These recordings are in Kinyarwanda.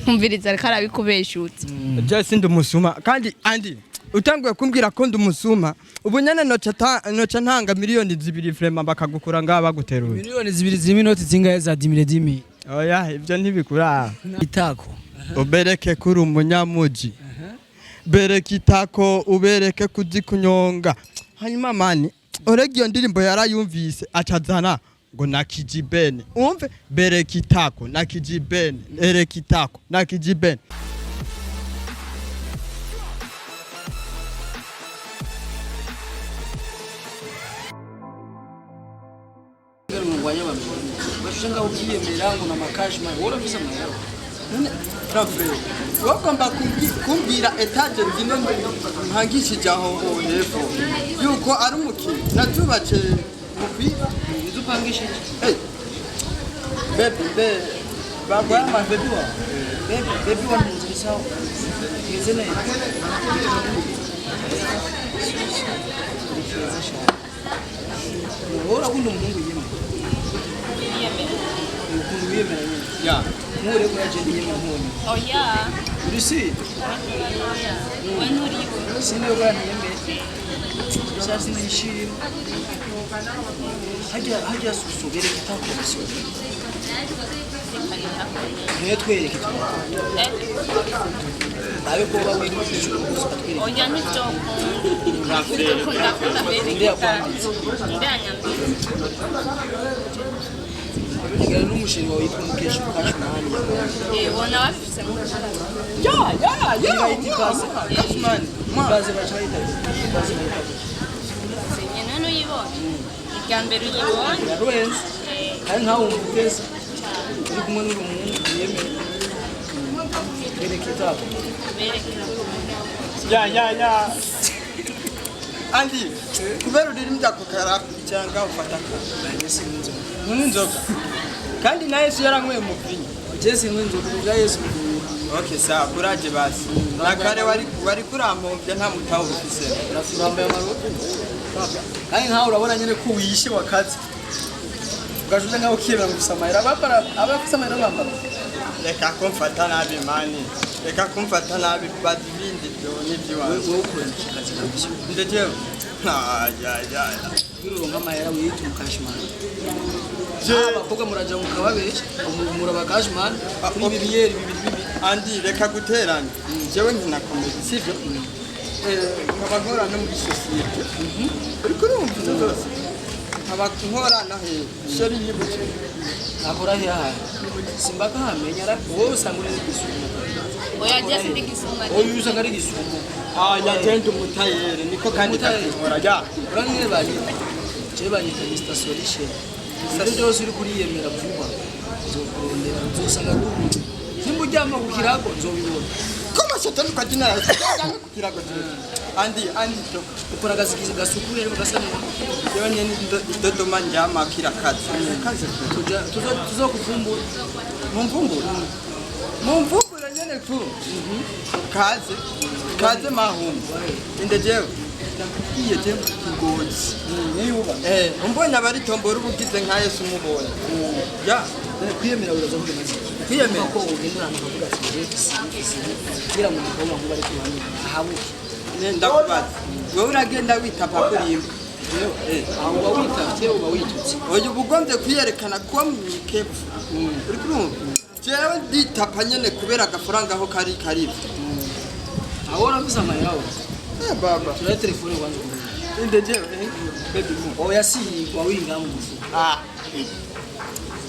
umviriza ariko arabikubeshutse je sindi umusuma kandi andi utanguye kumbwira ko ndi umusuma ubu nyene noca ntanga miliyoni 2 vraiment bakagukura ngaha baguteruye miliyoni 2 z'iminoti zingahe za 10 oya ibyo ntibikura itako ubereke kuri umunyamuji bereke itako ubereke kuzikunyonga hanyuma mani orege iyo ndirimbo yarayumvise acazana ngo nakijibene umve bereke itako nakijibene ereke itako nakijibene bashanga ukiyemera ngo na makashma wora bisa mwana Rafre wagomba kumbwira etage zino mpangishije aho hepfo yuko ari umukino natubace mupira izupangishije bebe baba ama bebe wa bebe wa nzisaho yezene wora kundo mungu yeme ukundu yeme ya Mure kwa jeni yema honi. Oh yeah. You see? When would you? Sindi yoga yembe. Sasa nishiri. Haja susubiri kitako bisi. Netwere kitako. Ayo ko bawe ndi kwishyura gusa atwere. Oya nivyo. Ndakunda baby. Nigera n'umushiri wawe yitwa Mukesha Kashmani. Wona wafise mu. Ya. Kashmani. Baze bachayita. Nyene no yibona. Igambere uyibona. Yaruenze. Kandi nkaho umuteza. Uri kumwe n'umuntu yeme. Bere kitabo. Ya. Andi, kubera uririmba ndakukara cyangwa ufata Yesu n'inzoga. n'inzoga. Kandi na Yesu yaranyweye muvinyo. Yesu n'inzoga bya Yesu. Okay, sawa kuraje basi. Nakare wari kurampombya nta mutaho ufise. Urafuramba amaroto. Kandi nkaho urabona nyene ko wishe wakazi. Ugajuze ngaho kiyemera gusamayira abafise amayira bambara. Reka kumfata nabi mani. Reka kumfata nabi badibindi byo n'iby'iwawe. Wewe ukora ikikazi kabisa. Ndeje. Ya. Uronga amayira wiyita umukashimani. Je abakobwa muraja mukababesha muraba kashimani kuri bibiyeri bibiri. Andi reka guteranya. Jewe nkinakomeye sivyo? Nkaba nkora no muri societe. Uri kurumva izo zose? Nkaba nkora na he. Sheri yibuke. Akora he Simbaka hamenya ara wowe usanga uri gisuma. Oya just ndi gisuma. Oya usanga ari gisuma. Nyagenda umutayere niko kandi kakora ya. Uranire bari. Je banyita Mr Solution. Sari byose uri kuriyemera vuba. Nzokurondera nzosanga guhu. Nimbujyama kukirago nzobibona. Koma shatani kwa jina la Yesu kukirago je. Andi to ukora gazikiza gasukure rero gasana. Yewe nyene Dodoma njama kira kazi. Kazi tuzokuvumbura. Mumvumbura nyene tu. Kaze mahumbu. Indejewe. Iye je ngozi. Niyuba. Umbonye abari tombora ubugize nka Yesu mubonye. Ya. Kwiyemera uraza kugira mazi. Kwiyemera ko ugendera n'akavuga ati kira mu ngoma ngo bari kuhamya ahabuke. Ndakubaza. Wewe uragenda witapa kurimba. Aho witavye uba witutse. Oyo bugonze kwiyerekana ko mwikefu. Uri kurumva? Jewe nditapa nyene kubera agafaranga aho kari. Aho urafise amayawo. Baba. Tura telefone kwanza. Indejewe baby mo. Oya si wawinga mu mufu.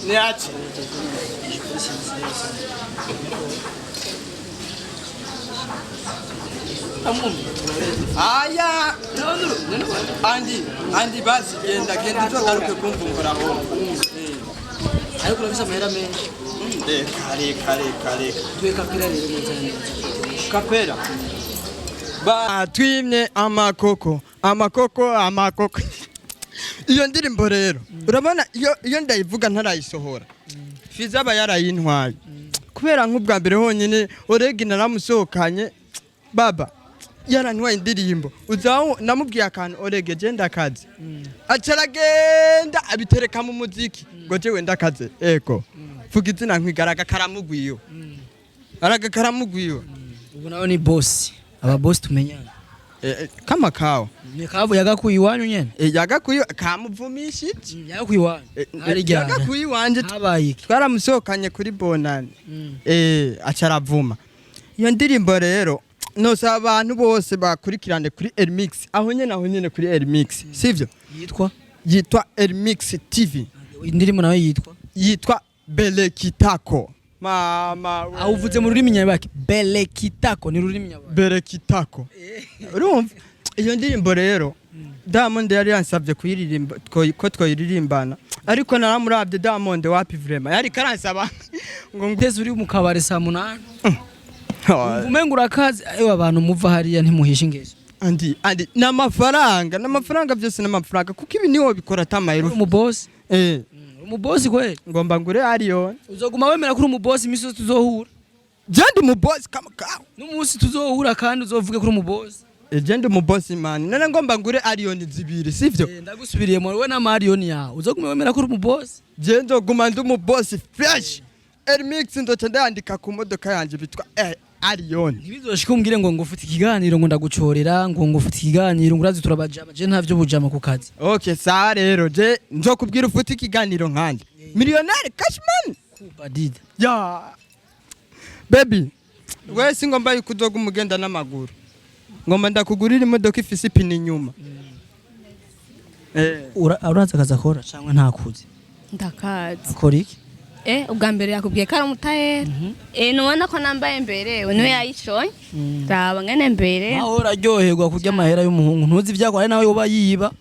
Niache. Aya. Andi basi genda uzogaruke kumvumbura aho. Ariko urafise amahera menshi. Kare. Tuwe kapera rero muzanye. Kapera. Twimye amakoko. Iyo ndirimbo rero urabona iyo ndayivuga ntarayisohora. Fiza aba yarayintwaye. Kubera nk'ubwa mbere honyine oregi naramusohokanye baba yarantwaye indirimbo. Uzaho namubwiye akantu orege je ndakaze. Acaragenda abitereka mu muziki ngo jewe ndakaze. Ego. Vuga izina nkigaraga karamugwiyo. aragakaramu gwiwe ubu nawe ni boss aba boss tumenyana kama kawa ni kavu yagakuye iwanyu nyene yagakuye kamuvumishije yagakuye iwanyu yagakuye iwanje habaye twaramusohokanye kuri bonani acaravuma iyo ndirimbo rero nosaba abantu bose bakurikirane kuri Elmix aho nyene kuri Elmix sivyo yitwa Elmix TV indirimbo nawe yitwa Belekitako mama aho uvuze mu rurimi nyabaki Belekitako ni rurimi nyabaki Belekitako urumva iyo ndirimbo rero Diamond yari yansabye kuyiririmba ko twoyiririmbana ariko naramuravye Diamond wapi vraiment yari karansaba ngo ngeze uri mu kabare saa 8 umenga urakazi ewe abantu muva hariya ntimuhisha ingeso andi n'amafaranga byose n'amafaranga kuko ibi niwo bikora tamayiro mu boss mu boss kwe ngomba ngure ariyo uzoguma wemera kuri mu boss imiso tuzohura jandi mu boss kama kawo n'umunsi tuzohura kandi uzovuge kuri mu boss jandi mu boss man none ngomba ngure ariyo zibiri sivyo ndagusubiriye mu we na Marion ya uzoguma wemera kuri mu boss je ndoguma ndu mu boss fresh Elmix ndoce ndandika ku modoka yanje bitwa Arion ntibizoshika umbwire ngo ngufite ikiganiro ngo ndagucorera ngo ngufite ikiganiro ngurazi turabajama je ntavyo bujama ku kazi okay sawa rero je nzokubwira ufite ikiganiro nkanje millionaire Cashman kubadida ya baby wese ngomba yukuzoga umugenda n'amaguru ngomba ndakugurira imodoka ifise ipine inyuma uraza akazi akora cyangwa ntakuzi ndakazi akora iki ubwa mbere yakubwiye ko ari umutayeri nubona ko nambaye mbere niwe yayishoye raba ngene mbere aho uraryoherwa kurya amahera y'umuhungu ntuzi ivyako ari nawe yoba yiba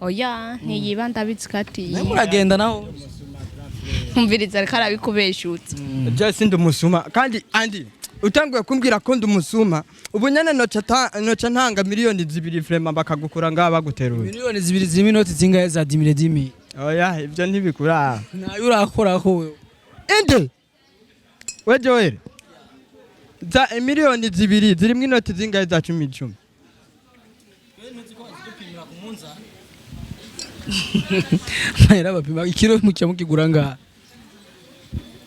oya ntiyiba ndabizi kati nawe muragenda naho umviriza ariko arabikubeshutse je sindi umusuma kandi andi utanguye kumbwira ko ndi umusuma ubu nyene noca ntanga miliyoni 2 vraiment bakagukura ngaha baguteruye miliyoni 2 zirimo inoti zingahe za 10 oya ibyo ntibikura nayo urakora ko wewe ende we Joel za miliyoni 2 zirimo inoti zingahe za 10 mahera bapima ikiro mucya mukigura ngaha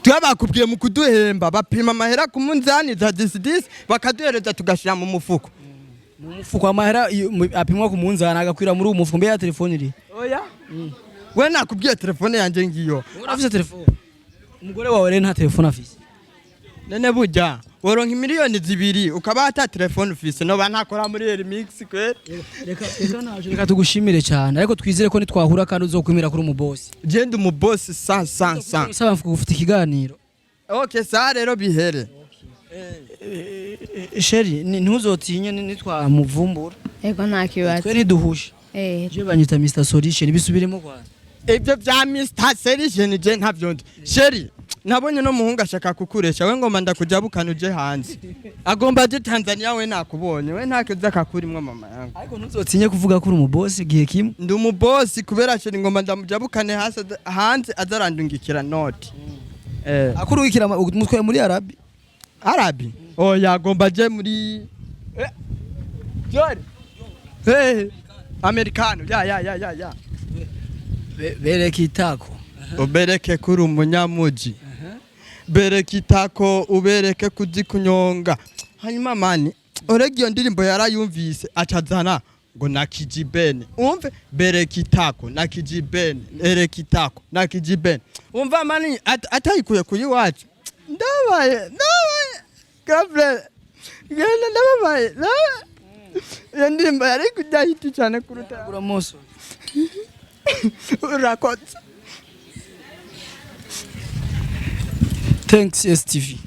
twabakubwiye mu kuduhemba bapima amahera ku munzani za 10 bakaduhereza tugashira mu mufuko mu mufuko amahera apimwa ku munzani agakwira muri uwo mufuko mbe ya telefone iri oya we nakubwiye telefone yanje ngiyo urafise telefone umugore wawe rero nta telefone afise nene burya woronka miliyoni 2 ukaba ata telefone ufise no banakora muri Elmix kwere reka tugushimire cyane ariko twizere ko nitwahura kandi uzokwimira kuri mu boss genda mu boss 100 usaba mfuko ufite ikiganiro okay sa rero bihere sheri ntuzotinye nitwamuvumbura ego nta kibazo twe niduhusha je banyita Mr Solution bisubiremo kwa ibyo bya Mr Solution je ntavyondi sheri nabonye no muhungu ashaka kukuresha we ngomba ndakujabukana uje hanze agomba je Tanzania we nakubonye we ntakiza kakurimwe mama yangu ariko ntuzotinye kuvuga ko uri mu boss gihe kimwe ndi mu boss kubera sheri ngomba ndamujabukane hanze azarandungikira note akurukira umutwe muri Arabi oya agomba je muri Jori Americano ya Belekitako ubereke kuri umunyamuji Belekitako ubereke kuzikunyonga hanyuma mani orege iyo ndirimbo yarayumvise acazana ngo nakijibene umve Belekitako nakijibene Belekitako nakijibene umva mani atayikuye kuyi wacu ndabaye Gabriel genda ndabaye iyo ndirimbo yari kujyahita cyane kuruta uramoso urakotse Thanks STV.